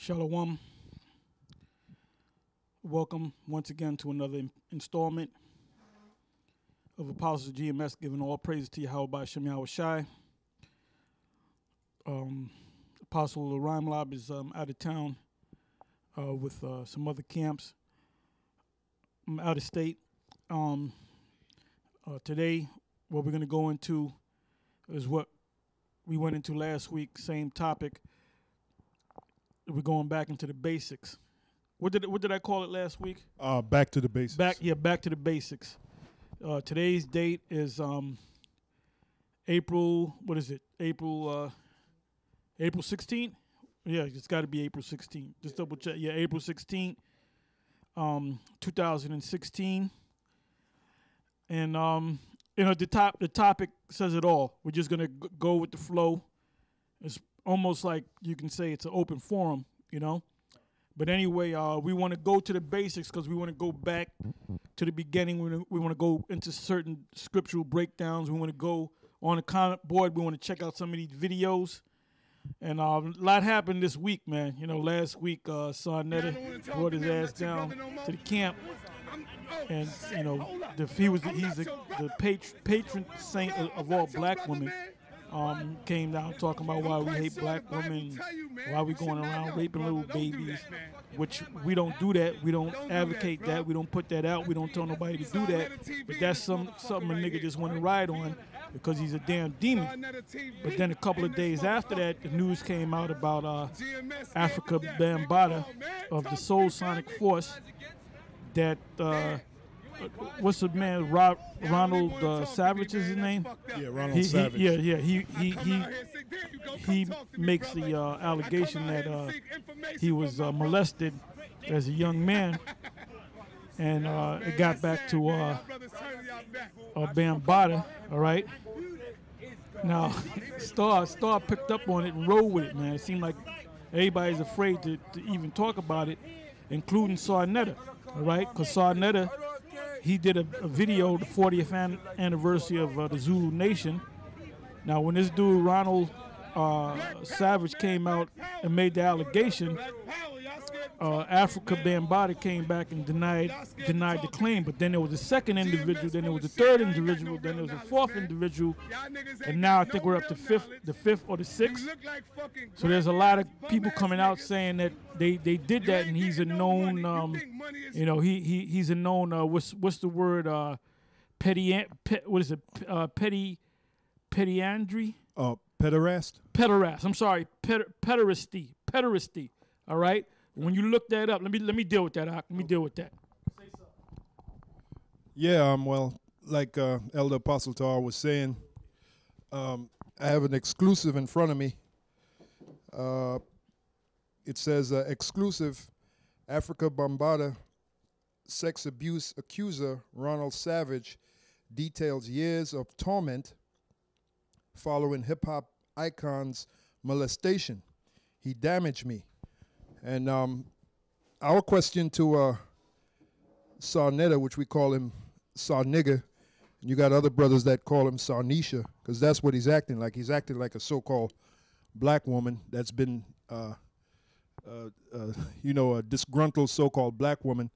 Shalom. Welcome once again to another installment of Apostles of GMS, giving all praises to Yahweh Hashem Yahweh Shai. Apostle Rhyme Lob is out of town with some other camps. I'm out of state. Today, what we're going to go into is what we went into last week, same topic. We're going back into the basics. What did I call it last week? Back to the basics. Back to the basics. Today's date is April. What is it? April 16th. Yeah, it's got to be April 16th. Just double check. Yeah, April 16th, 2016. And the topic says it all. We're just gonna go with the flow. It's almost like you can say it's an open forum, you know. But anyway, we want to go to the basics because we want to go back to the beginning. We want to go into certain scriptural breakdowns. We want to go on the comment board. We want to check out some of these videos. And a lot happened this week, man. You know, last week, Sarnetta brought his ass down to the camp. And, you know, he's the patron saint of all black women. Came down talking about why we hate black women, why we going around raping little babies, which we don't do that. We don't advocate that. We don't put that out. We don't tell nobody to do that. But that's something a nigga just want to ride on because he's a damn demon. But then a couple of days after that, the news came out about Africa Bambaataa of the Soul Sonic Force that what's the man? Ronald Savage is his name. Yeah, Ronald Savage. He makes the allegation that he was molested as a young man, and it got back to Bambaataa. All right. Now, Star picked up on it and rolled with it, man. It seemed like everybody's afraid to even talk about it, including Sarnetta. All right, because Sarnetta, he did a video, the 40th anniversary of the Zulu Nation. Now, when this dude, Ronald Savage, came out and made the allegation, Africa Bambaataa came back and denied the claim. But then there was a second individual, then there was a third individual, then there was a fourth individual, and now I think we're up to the fifth or the sixth. So there's a lot of people coming out saying that they did that, and he's a known, he's a known, what's the word, pederasty? Pederast. I'm sorry, pederasty. All right. When you look that up, let me deal with that. Let me deal with that. Say something. Yeah. Well, like Elder Apostle Tar was saying, I have an exclusive in front of me. It says exclusive. Africa Bambaataa sex abuse accuser Ronald Savage details years of torment following hip-hop icon's molestation. He damaged me. And our question to Sarnetta, which we call him Sarnigga, and you got other brothers that call him Sarnisha, because that's what he's acting like. He's acting like a so-called black woman that's been, a disgruntled so-called black woman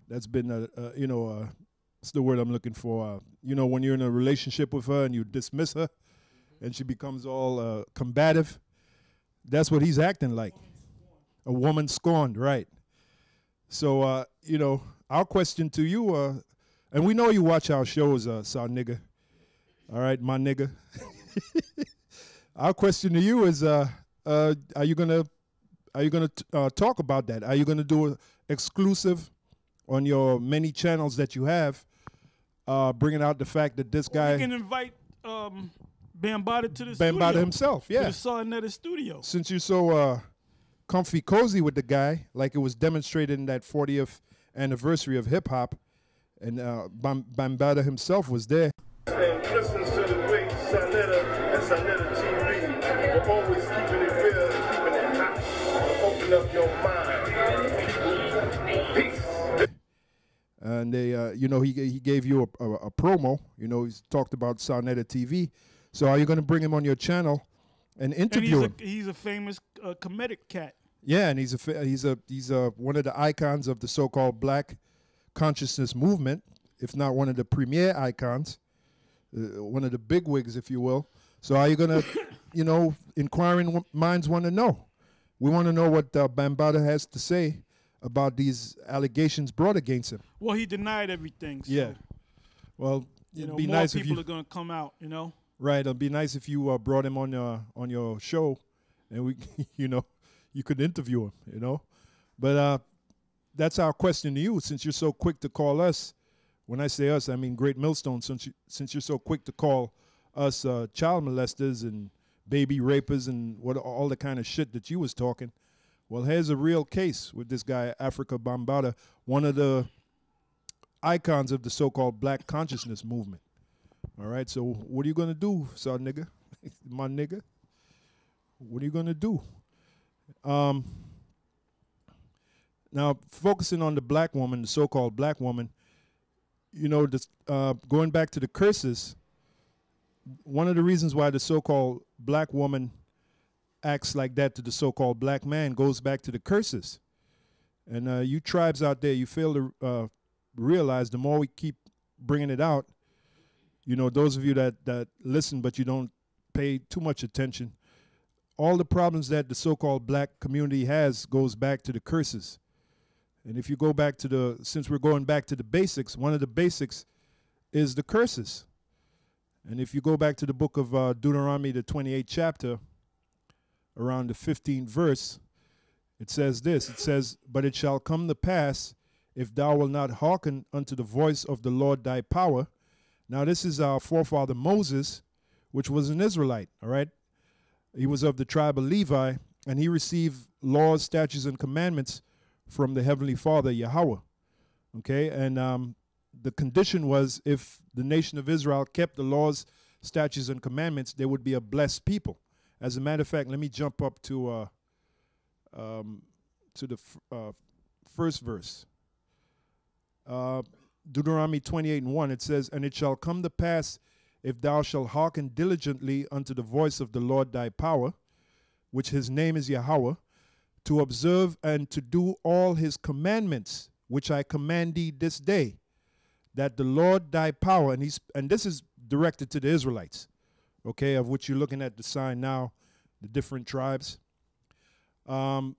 that's been, what's the word I'm looking for? When you're in a relationship with her and you dismiss her and she becomes all combative, that's what he's acting like. A woman scorned, right? So, our question to you, and we know you watch our shows, Sarnigga, all right, my nigga. Our question to you is, are you gonna talk about that? Are you gonna do an exclusive on your many channels that you have, bringing out the fact that this guy? You can invite Bambaataa to the Bambaataa studio. himself, yeah. To the Sarnetta studio. Since you're so comfy cozy with the guy, like it was demonstrated in that 40th anniversary of hip hop, and Bambaataa himself was there. And listen to the great Sarnetta and Sarnetta TV. We're always keeping it real, keeping it hot. Open up your mind. Peace. And they, he gave you a promo. He's talked about Sarnetta TV. So are you going to bring him on your channel and interview him? He's a famous comedic cat. Yeah, and he's one of the icons of the so-called Black consciousness movement, if not one of the premier icons, one of the bigwigs, if you will. So are you gonna, inquiring minds want to know. We want to know what Bambaataa has to say about these allegations brought against him. Well, he denied everything. So, Yeah. Well, it'd be more nice if people you are gonna come out. right. It'd be nice if you brought him on your show, and we, you could interview him. But that's our question to you, since you're so quick to call us. When I say us, I mean Great Millstone. Since you're so quick to call us child molesters and baby rapers and all the kind of shit that you was talking. Well, here's a real case with this guy, Africa Bambaataa, one of the icons of the so-called Black consciousness movement. All right, so what are you going to do, son nigga? My nigga? What are you going to do? Now, focusing on the black woman, the so-called black woman, going back to the curses, one of the reasons why the so-called black woman acts like that to the so-called black man goes back to the curses. And you tribes out there, you fail to realize the more we keep bringing it out, those of you that listen but you don't pay too much attention, all the problems that the so-called black community has goes back to the curses. And if you go back to since we're going back to the basics, one of the basics is the curses. And if you go back to the book of Deuteronomy, the 28th chapter, around the 15th verse, it says this. It says, "But it shall come to pass, if thou wilt not hearken unto the voice of the Lord thy power." Now this is our forefather Moses, which was an Israelite, all right? He was of the tribe of Levi, and he received laws, statutes, and commandments from the Heavenly Father, Yahweh, okay? And the condition was, if the nation of Israel kept the laws, statutes, and commandments, they would be a blessed people. As a matter of fact, let me jump up to the first verse. Deuteronomy 28:1, it says, "And it shall come to pass, if thou shalt hearken diligently unto the voice of the Lord thy power, which his name is Yahweh, to observe and to do all his commandments, which I command thee this day, that the Lord thy power," and this is directed to the Israelites, okay, of which you're looking at the sign now, the different tribes, that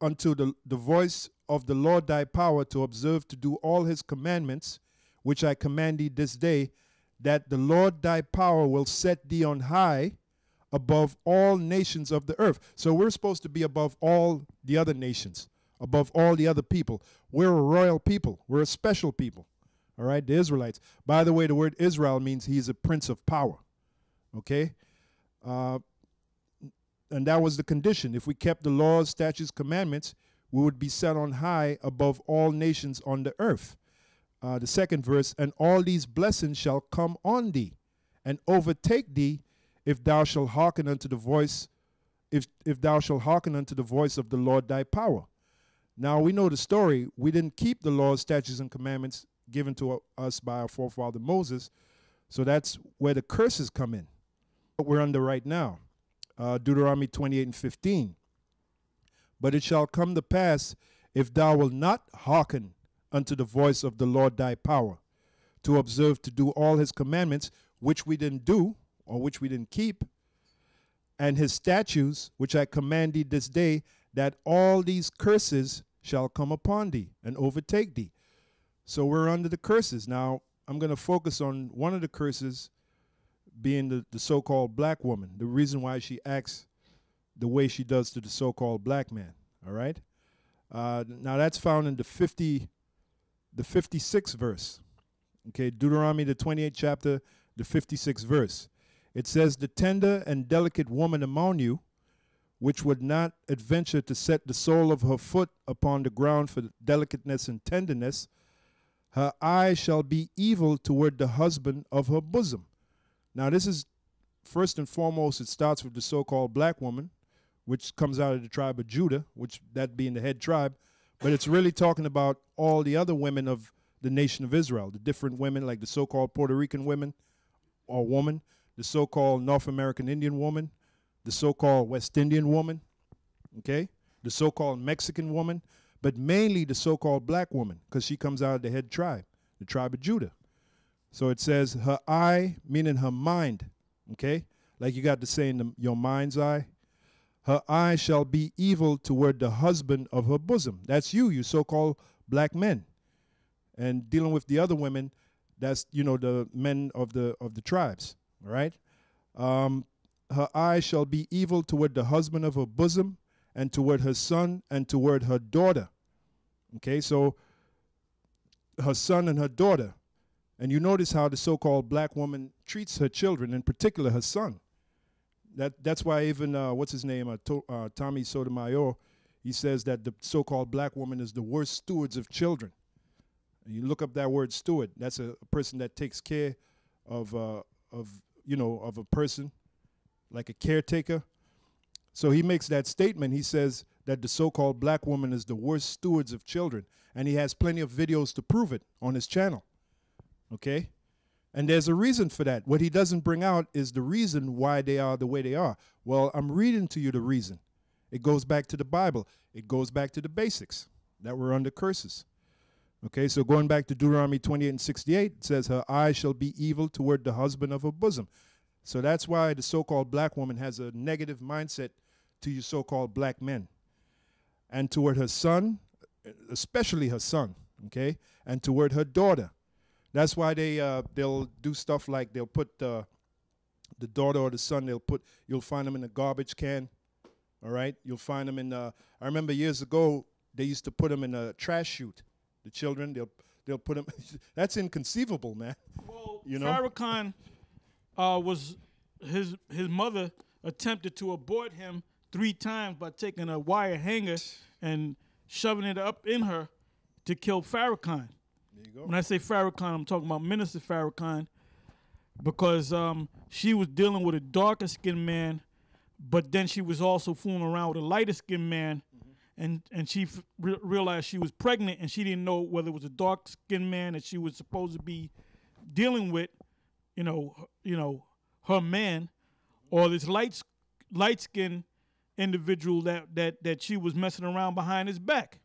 unto the voice of the Lord thy power, to observe to do all his commandments, which I command thee this day, that the Lord thy power will set thee on high above all nations of the earth. So we're supposed to be above all the other nations, above all the other people. We're a royal people. We're a special people. All right, the Israelites. By the way, the word Israel means he's a prince of power. Okay? And that was the condition. If we kept the laws, statutes, commandments, we would be set on high above all nations on the earth. The second verse, "And all these blessings shall come on thee and overtake thee, if thou shalt hearken unto the voice, if thou shalt hearken unto the voice of the Lord thy power." Now we know the story. We didn't keep the laws, statutes, and commandments given to us by our forefather Moses. So that's where the curses come in. What we're under right now. Deuteronomy 28:15. "But it shall come to pass, if thou wilt not hearken unto the voice of the Lord thy power, to observe to do all his commandments, which we didn't do, or which we didn't keep, and his statutes, which I command thee this day, that all these curses shall come upon thee and overtake thee." So we're under the curses. Now, I'm going to focus on one of the curses being the so-called black woman, the reason why she acts the way she does to the so-called black man, all right? Now, that's found in the 56th verse, okay? Deuteronomy, the 28th chapter, the 56th verse. It says, "The tender and delicate woman among you, which would not adventure to set the sole of her foot upon the ground for delicateness and tenderness, her eye shall be evil toward the husband of her bosom." Now this is, first and foremost, it starts with the so-called black woman, which comes out of the tribe of Judah, which that being the head tribe, but it's really talking about all the other women of the nation of Israel, the different women, like the so-called Puerto Rican women or woman, the so-called North American Indian woman, the so-called West Indian woman, okay, the so-called Mexican woman, but mainly the so-called black woman, because she comes out of the head tribe, the tribe of Judah. So it says her eye, meaning her mind, okay, like you got to say in your mind's eye. Her eye shall be evil toward the husband of her bosom. That's you so-called black men. And dealing with the other women, that's, the men of the tribes, all right? Her eye shall be evil toward the husband of her bosom, and toward her son, and toward her daughter. Okay, so her son and her daughter. And you notice how the so-called black woman treats her children, in particular her son. That's why even, what's his name, Tommy Sotomayor, he says that the so-called black woman is the worst stewards of children. And you look up that word steward. That's a person that takes care of a person, like a caretaker. So he makes that statement. He says that the so-called black woman is the worst stewards of children. And he has plenty of videos to prove it on his channel. Okay? And there's a reason for that. What he doesn't bring out is the reason why they are the way they are. Well, I'm reading to you the reason. It goes back to the Bible. It goes back to the basics that were under curses. Okay, so going back to Deuteronomy 28:68, it says, her eye shall be evil toward the husband of her bosom. So that's why the so-called black woman has a negative mindset to you so-called black men. And toward her son, especially her son, okay, and toward her daughter. That's why they'll do stuff like they'll put the daughter or the son, you'll find them in a garbage can, all right? You'll find them in, I remember years ago, they used to put them in a trash chute. The children, they'll put them, that's inconceivable, man. Well, you know? Farrakhan was, his mother attempted to abort him 3 times by taking a wire hanger and shoving it up in her to kill Farrakhan. There you go. When I say Farrakhan, I'm talking about Minister Farrakhan, because she was dealing with a darker skinned man, but then she was also fooling around with a lighter skinned man, and she realized she was pregnant, and she didn't know whether it was a dark skinned man that she was supposed to be dealing with, her man, or this light skinned individual that she was messing around behind his back.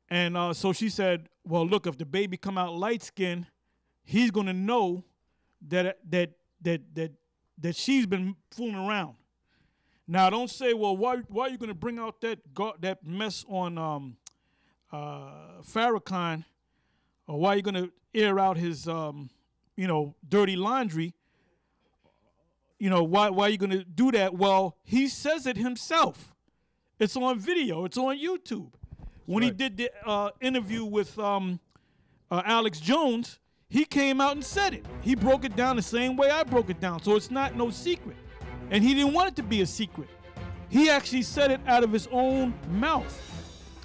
And so she said, well, look, if the baby come out light-skinned, he's going to know that she's been fooling around. Now, don't say, well, why are you going to bring out that mess on Farrakhan, or why are you going to air out his, dirty laundry? Why are you going to do that? Well, he says it himself. It's on video. It's on YouTube. When he did the interview with Alex Jones, he came out and said it. He broke it down the same way I broke it down, so it's not no secret. And he didn't want it to be a secret. He actually said it out of his own mouth.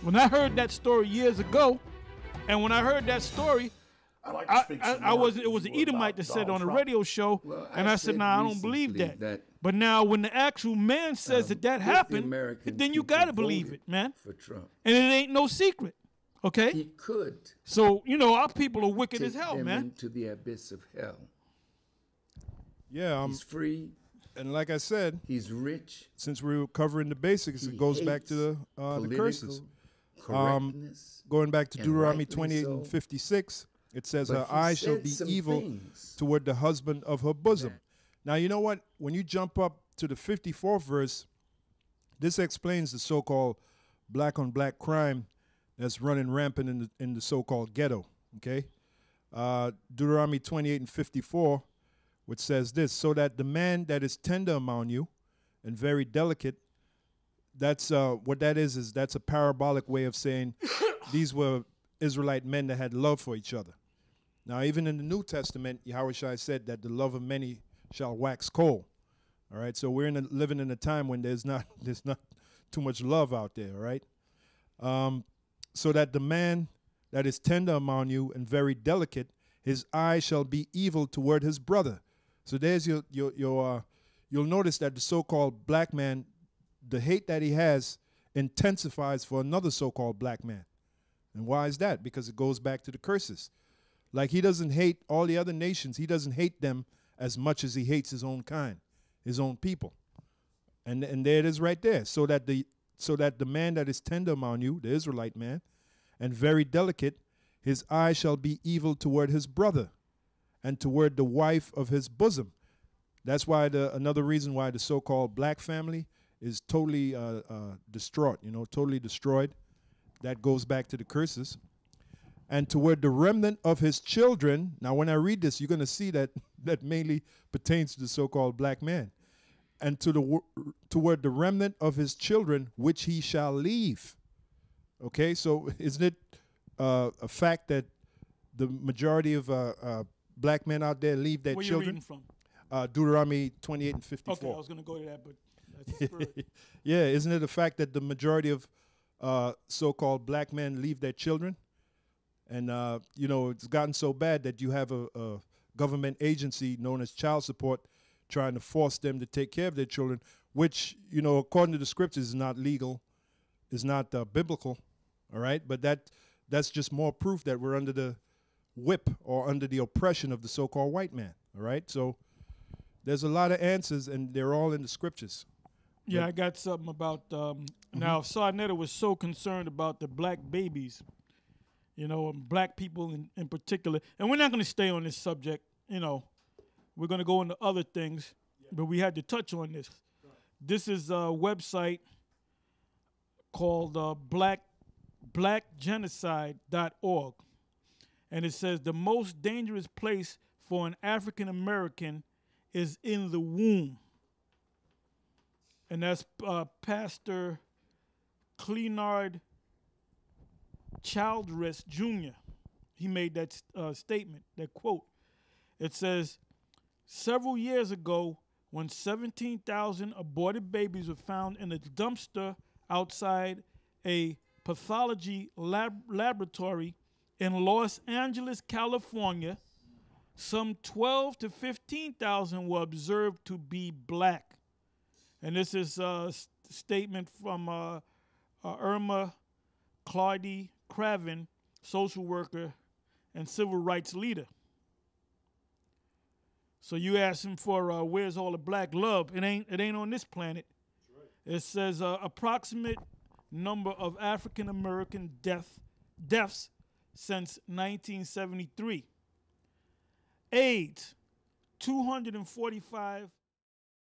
When I heard that story years ago, and when I heard that story, it was an Edomite that said it on a radio show, and I said, nah, I don't believe that. But now when the actual man says that happened, then you got to believe it, man. For Trump. And it ain't no secret, okay? He could. So, our people are wicked as hell, them man. Into the abyss of hell. Yeah. He's free. And like I said, he's rich. Since we were covering the basics, it goes back to the curses. Going back to Deuteronomy 28:56. It says, her eye shall be evil toward the husband of her bosom. Now, you know what? When you jump up to the 54th verse, this explains the so-called black-on-black crime that's running rampant in the so-called ghetto, okay? Deuteronomy 28:54, which says this, so that the man that is tender among you and very delicate, that's what that is that's a parabolic way of saying these were Israelite men that had love for each other. Now, even in the New Testament, Yahushua said that the love of many shall wax cold. All right, so we're living in a time when there's not too much love out there. All right, so that the man that is tender among you and very delicate, his eye shall be evil toward his brother. So there's you'll notice that the so-called black man, the hate that he has intensifies for another so-called black man. And why is that? Because it goes back to the curses. Like he doesn't hate all the other nations. He doesn't hate them as much as he hates his own kind. his own people. And there it is right there. So that the man that is tender among you, the Israelite man, and very delicate, his eye shall be evil toward his brother, and toward the wife of his bosom. That's why another reason why the so-called black family is totally distraught, totally destroyed. That goes back to the curses. And toward the remnant of his children. Now, when I read this, you're going to see that that mainly pertains to the so-called black man. And toward the remnant of his children, which he shall leave. Okay, so isn't it a fact that the majority of black men out there leave their Where children? you reading from? Deuteronomy 28 and 54. Okay, I was going to go to that, but that's the spirit. Yeah, isn't it a fact that the majority of so-called black men leave their children? And, it's gotten so bad that you have a government agency known as child support trying to force them to take care of their children, which, according to the scriptures is not legal, is not biblical, all right? But that's just more proof that we're under the whip or under the oppression of the so-called white man, all right? So there's a lot of answers, and they're all in the scriptures. Yeah, I got something about, now, Sarnetta was so concerned about the black babies, and black people in particular. And we're not going to stay on this subject, We're going to go into other things, but we had to touch on this. Right. This is a website called blackgenocide.org. And it says the most dangerous place for an African American is in the womb. And that's Pastor Clenard Childress Jr. He made that statement, that quote. It says, several years ago, when 17,000 aborted babies were found in a dumpster outside a pathology laboratory in Los Angeles, California, some 12 to 15,000 were observed to be black. And this is a statement from Irma Claudy Craven, social worker and civil rights leader. So you ask him for where's all the black love? It ain't on this planet. Right. It says approximate number of African American deaths since 1973. AIDS, 245